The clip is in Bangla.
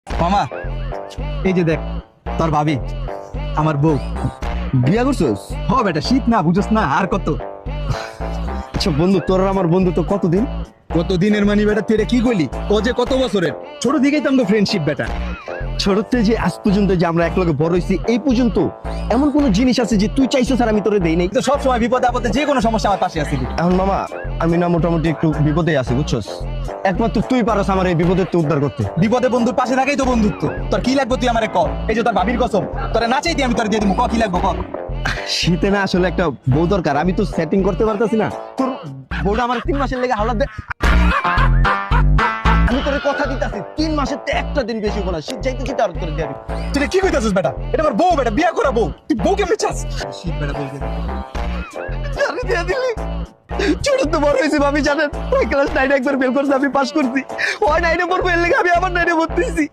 মামা এই যে দেখ তোর ভাবি আমার বউ। বিয়া করছস? হ বেটা, শীত না বুঝছ না আর কত আচ্ছা বন্ধু, তোর আর আমার বন্ধু তো কতদিন? কত দিনের মানি বেটা, তুই এটা কি কইলি? ও যে কত বছরের, ছোট দিকেই তো আমাকে ফ্রেন্ডশিপ বেটা। ছোটতে যে আজ পর্যন্ত যে আমরা একলগে বড় হইছি, এই পর্যন্ত এমন কোন জিনিস আছে যে তুই চাইছস আর আমি তোরে দেই নাই? তো সব সময় বিপদে আপদে যে কোনো সমস্যা আমার পাশে আছিলি। এখন মামা, আমি না মোটামুটি একটু বিপদে আছি বুঝছস। একমাত্র তুই পারস আমার এই বিপদের তো উদ্ধার করতে। বিপদে বন্ধুর পাশে থাকাই তো বন্ধুত্ব। তোর কি লাগবে তুই আমারে ক। এই যে তোর ভাবির কসম, তোরে না চাইতে আমি তোরে দিয়ে দিব। ক কি লাগবে ক। শীতে না আসলে একটা বউ দরকার, আমি তো সেটিং করতে পারতাছি না। তোর বউটা আমার 3 মাসের লেগে হাওলাত দে। আমি তোরে কথা দিতাছি 3 মাসের তে একটা দিন বেশি হবো না, শীত যাইতে যেতে আর তোরে দিয়ে দিব। তুই এটা কি কইতাছিস বেটা? এটা আমার বউ বেটা, বিয়া করা বউ। তুই বউ কেমনে চাস? শীত বেটা বউ দে। আরে দিয়ে দিলি। ছোট তো বড় হয়েছে ভাবি জানেন, ওই ক্লাস 9 একবার ফেল করছে, আমি পাস করছি। ওই 9 পড়বো এর লেগে আমি আবার 9 ভর্তিছি।